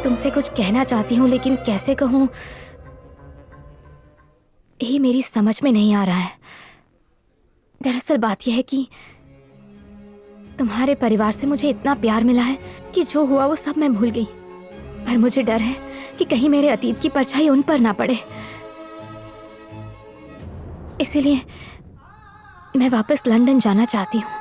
तुमसे कुछ कहना चाहती हूँ, लेकिन कैसे कहूँ यही मेरी समझ में नहीं आ रहा है। दरअसल बात यह है कि तुम्हारे परिवार से मुझे इतना प्यार मिला है कि जो हुआ वो सब मैं भूल गई। पर मुझे डर है कि कहीं मेरे अतीत की परछाई उन पर ना पड़े। इसीलिए मैं वापस लंदन जाना चाहती हूँ।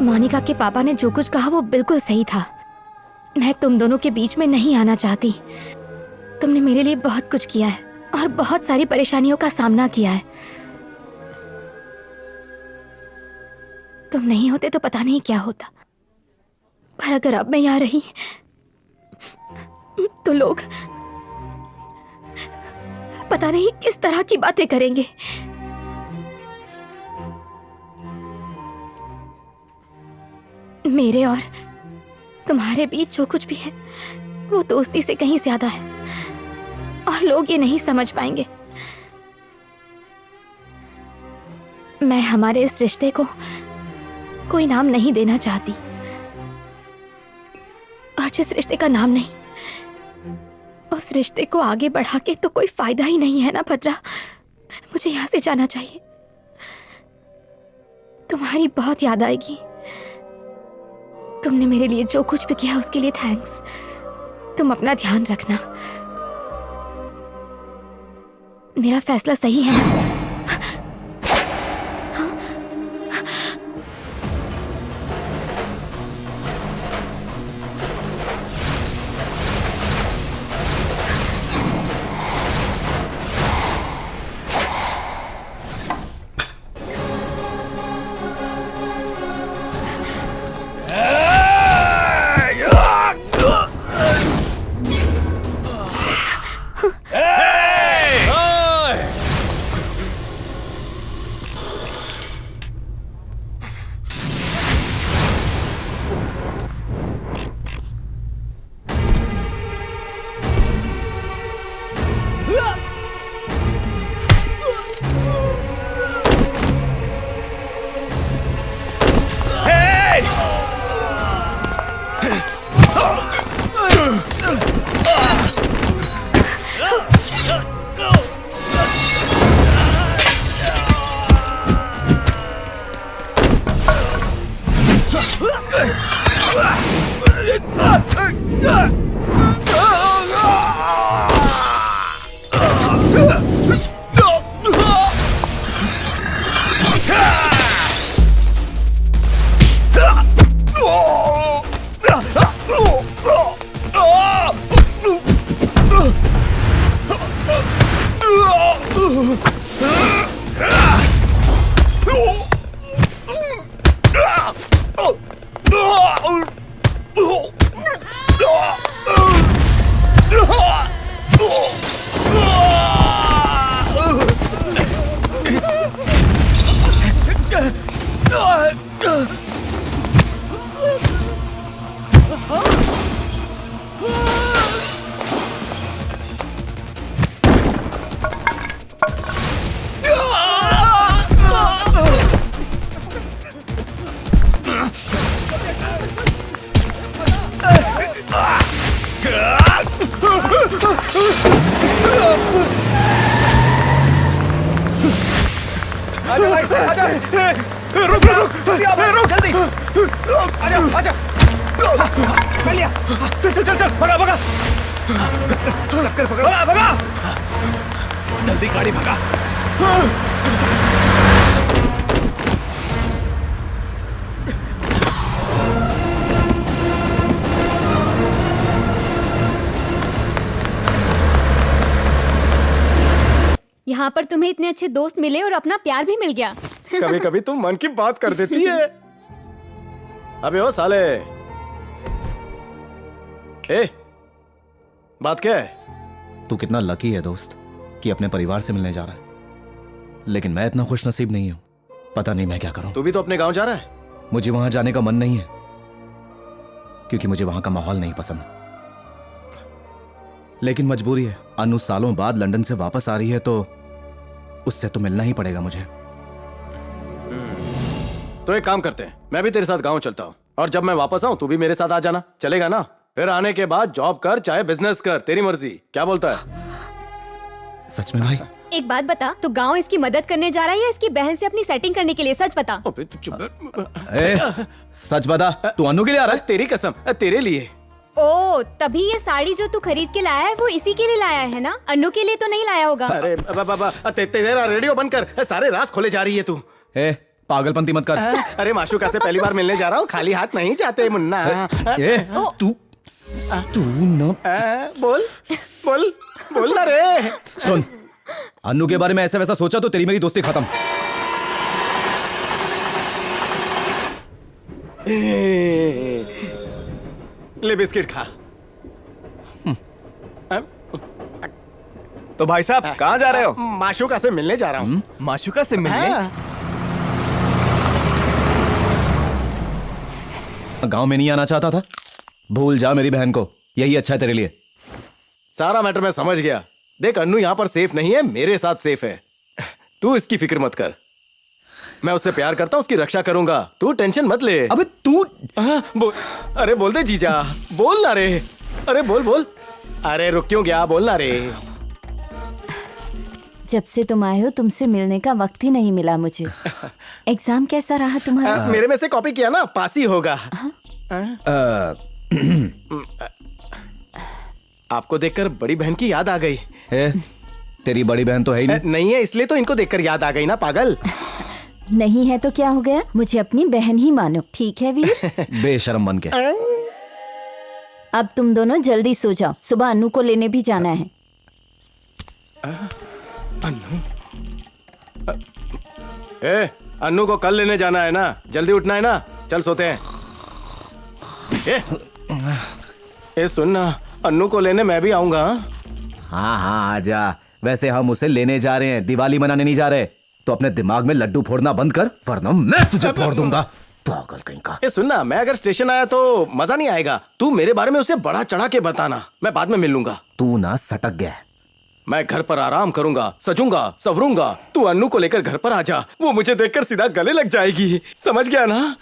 मोनिका के पापा ने जो कुछ कहा वो बिल्कुल सही था। मैं तुम दोनों के बीच में नहीं आना चाहती। तुमने मेरे लिए बहुत कुछ किया है और बहुत सारी परेशानियों का सामना किया है। तुम नहीं होते तो पता नहीं क्या होता। पर अगर अब मैं यहाँ रही तो लोग पता नहीं किस तरह की बातें करेंगे। मेरे और तुम्हारे बीच जो कुछ भी है वो दोस्ती से कहीं ज्यादा है और लोग ये नहीं समझ पाएंगे। मैं हमारे इस रिश्ते को कोई नाम नहीं देना चाहती, और जिस रिश्ते का नाम नहीं, उस रिश्ते को आगे बढ़ा के तो कोई फायदा ही नहीं है ना भद्रा। मुझे यहां से जाना चाहिए। तुम्हारी बहुत याद आएगी। तुमने मेरे लिए जो कुछ भी किया उसके लिए थैंक्स। तुम अपना ध्यान रखना। मेरा फैसला सही है ना? यहाँ पर तुम्हें इतने अच्छे दोस्त मिले और अपना प्यार भी मिल गया। कभी कभी तुम मन की बात कर देती है। अबे ओ साले, ए, बात क्या है? तू कितना लकी है दोस्त कि अपने परिवार से मिलने जा रहा है, लेकिन मैं इतना खुश नसीब नहीं हूं। पता नहीं मैं क्या करूं। तू भी तो अपने गांव जा रहा है। मुझे वहां जाने का मन नहीं है क्योंकि मुझे वहां का माहौल नहीं पसंद, लेकिन मजबूरी है। अनु सालों बाद लंदन से वापस आ रही है तो उससे तो मिलना ही पड़ेगा मुझे। तो एक काम करते हैं, मैं भी तेरे साथ गाँव चलता हूँ और जब मैं वापस आऊँ तू भी मेरे साथ आ जाना, चलेगा ना? फिर आने के बाद जॉब कर चाहे बिजनेस कर, तेरी मर्जी। क्या बोलता है? सच में भाई? एक बात बता, तू गांव इसकी मदद करने जा रहा है या इसकी बहन से अपनी सेटिंग करने के लिए? सच बता। अबे तू चुप। सच बता, तू अनु के लिए आ रहा है? तेरी कसम, तेरे लिए। ओ, तभी ये साड़ी जो तू खरीद के लाया है वो इसी के लिए लाया है ना? अन्नू के लिए तो नहीं लाया होगा। अरे बाबा, तेरा रेडियो बंद कर, सारे राज खोले जा रही है तू। पागलपंती मत कर। अरे माशुका से पहली बार मिलने जा रहा हूँ, खाली हाथ नहीं जाते मुन्ना। तू न बोल बोल बोल ना रे। सुन, अन्नू के बारे में ऐसा वैसा सोचा तो तेरी मेरी दोस्ती खत्म। ले बिस्किट खा। तो भाई साहब कहाँ जा रहे हो? माशुका से मिलने जा रहा हूँ। माशुका से मिलने? गांव में नहीं आना चाहता था? भूल जा मेरी बहन को, यही अच्छा है तेरे लिए। सारा मैटर मैं समझ गया। देख, अन्नू यहाँ पर सेफ नहीं है, मेरे साथ सेफ है। तू इसकी फिक्र मत कर, मैं उससे प्यार करता हूँ, उसकी रक्षा करूंगा, तू टेंशन मत ले। अबे तू बोल। अरे बोल दे जीजा, बोल ना रे। अरे बोल बोल। अरे रुक क्यों गया, बोल ना रे। जब से तुम आए हो तुमसे मिलने का वक्त ही नहीं मिला मुझे। एग्जाम कैसा रहा तुम्हारा? मेरे में से कॉपी किया ना, पास ही होगा। आपको देखकर बड़ी बहन की याद आ गई। तेरी बड़ी बहन तो है ही नहीं। नहीं है, इसलिए तो इनको देखकर याद आ गई ना, पागल। नहीं है तो क्या हो गया, मुझे अपनी बहन ही मानो, ठीक है वीर? बेशरम बन के। अब तुम दोनों जल्दी सो जाओ, सुबह अन्नू को लेने भी जाना है। अन्नू? अन्नू को कल लेने जाना है ना, जल्दी उठना है ना, चल सोते हैं। सुन ना, अन्नू को लेने मैं भी आऊंगा। हाँ आजा। वैसे हम उसे लेने जा रहे हैं, दिवाली मनाने नहीं जा रहे। तो अपने दिमाग में लड्डू फोड़ना बंद कर, वरना मैं तुझे फोड़ दूंगा, पागल कहीं का। सुन ना, मैं अगर स्टेशन आया तो मजा नहीं आएगा। तू मेरे बारे में उसे बड़ा चढ़ा के बताना, मैं बाद में मिल लूंगा। तू ना सटक गया। मैं घर पर आराम करूंगा, सजूंगा सवरूंगा, तू अन्नू को लेकर घर पर आ जा। वो मुझे देखकर सीधा गले लग जाएगी, समझ गया ना?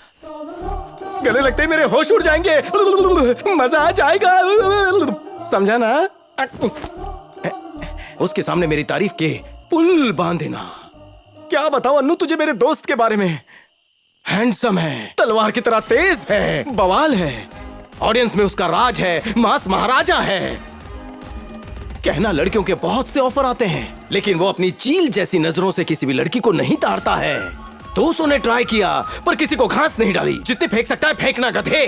गले लगते ही मेरे होश उड़ जाएंगे, मजा आ जाएगा, समझा ना? उसके सामने मेरी तारीफ के पुल बांध देना। क्या बताऊं अन्नू तुझे मेरे दोस्त के बारे में? हैंडसम है, तलवार की तरह तेज है, बवाल है, ऑडियंस में उसका राज है, मास महाराजा है। कहना लड़कियों के बहुत से ऑफर आते हैं, लेकिन वो अपनी चील जैसी नजरों से किसी भी लड़की को नहीं ताड़ता है। तो उसने ट्राई किया पर किसी को घास नहीं डाली। जितने फेंक सकता है फेंकना, गधे।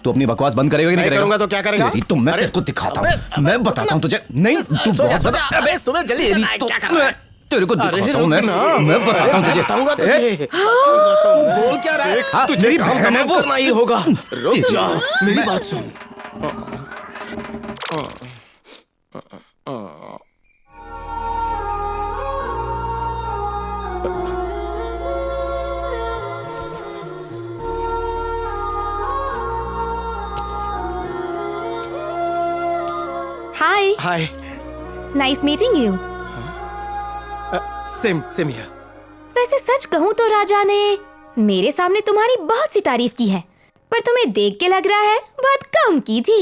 तू अपनी बकवास बंद करेगा कि नहीं करेगा? करूंगा तो क्या करेगा? तो मैं तेरे को दिखाता हूँ, मैं बताता हूँ तुझे। नहीं, तू बहुत ज्यादा। अबे सुबह जल्दी तेरी क्या तो कर रहा है? तेरे को दिखाता हूँ मैं बताता हूँ तुझे। बताऊंगा तुझे। बोल क्या रहा है? तुझे काम करना ही होगा। रुक जा, मेरी बात सुन। Hi, hi. Nice meeting you. Same here. वैसे सच कहूँ तो राजा ने मेरे सामने तुम्हारी बहुत सी तारीफ की है, पर तुम्हें देख के लग रहा है बहुत कम की थी।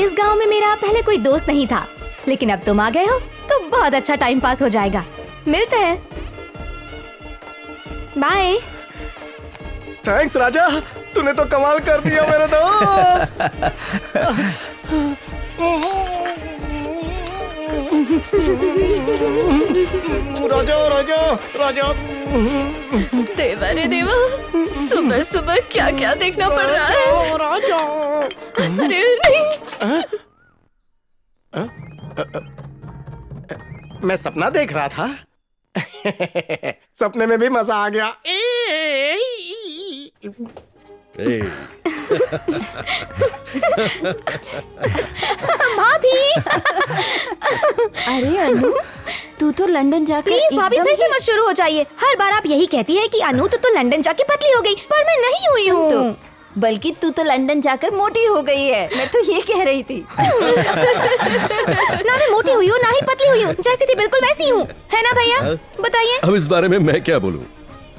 इस गांव में मेरा पहले कोई दोस्त नहीं था, लेकिन अब तुम आ गए हो तो बहुत अच्छा टाइम पास हो जाएगा। मिलते हैं, बाय। थैंक्स राजा, तूने तो कमाल कर दिया मेरे दोस्त। राजा राजा राजा। देवा रे देवा, सुबह सुबह क्या क्या देखना पड़ रहा है। राजा। अरे नहीं, मैं सपना देख रहा था। सपने में भी मजा आ गया। भाभी। अरे अनु, तू तो लंदन जाकर प्लीज भाभी, एकदम फिर से ही- मत शुरू हो जाइए। हर बार आप यही कहती है कि अनु तो लंदन जाके पतली हो गई, पर मैं नहीं हुई सुन हूँ। तो, बल्कि तू तो लंदन जाकर मोटी हो गई है, मैं तो ये कह रही थी। ना मैं मोटी हुई हूँ ना ही पतली हुई हूँ, जैसी थी बिल्कुल वैसी हूँ, है ना भैया? बताइए। अब इस बारे में मैं क्या बोलूं?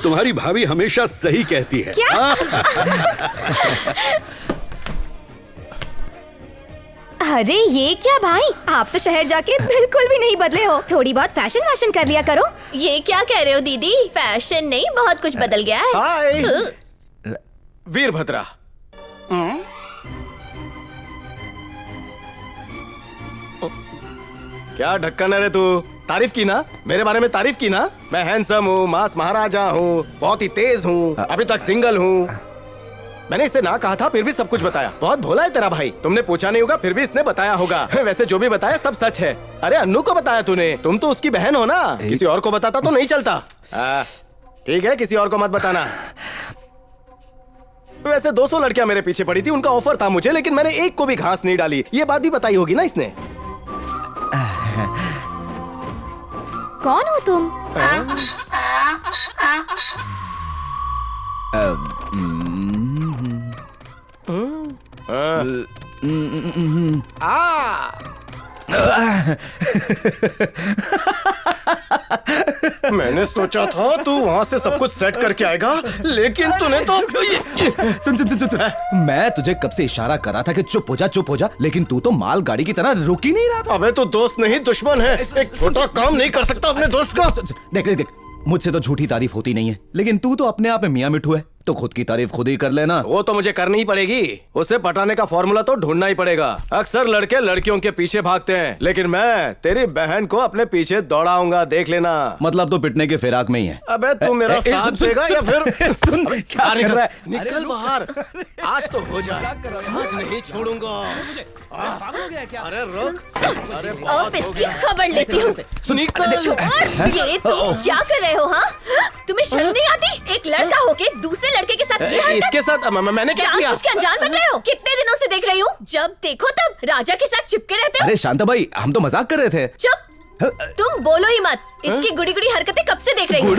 तुम्हारी भाभी हमेशा सही कहती है। क्या? अरे ये क्या भाई, आप तो शहर जाके बिल्कुल भी नहीं बदले हो। थोड़ी बहुत फैशन वैशन कर लिया करो। ये क्या कह रहे हो दीदी? फैशन नहीं, बहुत कुछ बदल गया है। हाय वीरभद्रा। क्या ढक्कन है रे तू? तारीफ की ना, मेरे बारे में तारीफ की ना। मैं हैंडसम हूँ, मास महाराजा हूँ, बहुत ही तेज हूँ, अभी तक सिंगल हूँ। मैंने इसे ना कहा था फिर भी सब कुछ बताया। बहुत भोला है तेरा भाई, तुमने पूछा नहीं होगा फिर भी इसने बताया होगा। वैसे जो भी बताया सब सच है। अरे अन्नू को बताया तूने, तुम तो उसकी बहन हो ना, किसी और को बताता तो नहीं चलता। ठीक है, किसी और को मत बताना। वैसे 200 लड़कियां मेरे पीछे पड़ी थी, उनका ऑफर था मुझे, लेकिन मैंने एक को भी घास नहीं डाली। ये बात भी बताई होगी ना इसने। कौन हो तुम? मैंने सोचा था तू वहाँ से सब कुछ सेट करके आएगा, लेकिन तूने तो सुन, मैं तुझे कब से इशारा कर रहा था कि चुप हो जा, चुप हो जा, लेकिन तू तो माल गाड़ी की तरह रुक ही नहीं रहा था। अबे तो दोस्त नहीं दुश्मन है। एक छोटा काम नहीं कर सकता अपने दोस्त का। देख देख देख, मुझसे तो झूठी तारीफ होती नहीं है, लेकिन तू तो अपने आप में मियां मिठू है, तो खुद की तारीफ खुद ही कर लेना। वो तो मुझे करनी ही पड़ेगी, उसे पटाने का फॉर्मूला तो ढूंढना ही पड़ेगा। अक्सर लड़के लड़कियों के पीछे भागते हैं, लेकिन मैं तेरी बहन को अपने पीछे दौड़ाऊंगा, देख लेना। मतलब तो पिटने के फिराक में ही है। अबे तू मेरा साथ देगा या फिर सुन, क्या कर रहा है? निकल बाहर, आज तो हो जाए, आज नहीं छोड़ूंगा। अरे रुक, अरे अब बहुत हो इसकी गया। खबर लेती हूँ। निकल। ये तुम क्या कर रहे हो? हाँ, तुम्हें शर्म नहीं आती? एक लड़का होके दूसरे लड़के के साथ ये हरकत? इसके साथ मैंने क्या किया? कुछ अनजान बन रहे हो? कितने दिनों से देख रही हूँ, जब देखो तब राजा के साथ चिपके रहते हो। अरे शांता भाई, हम तो मजाक कर रहे थे। चुप, तुम बोलो ही मत। इसकी गुड़ी गुड़ी हरकतें कब से देख रही हूँ।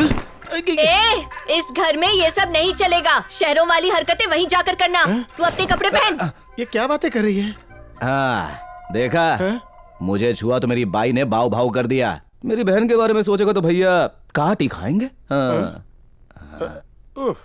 इस घर में ये सब नहीं चलेगा। शहरों वाली हरकतें वहीं जाकर करना। तू अपने कपड़े पहन। ये क्या बातें कर रही है? हाँ देखा, मुझे छुआ तो मेरी बाई ने भाव भाव कर दिया। मेरी बहन के बारे में सोचेगा तो भैया काट ही खाएंगे। हाँ। उफ।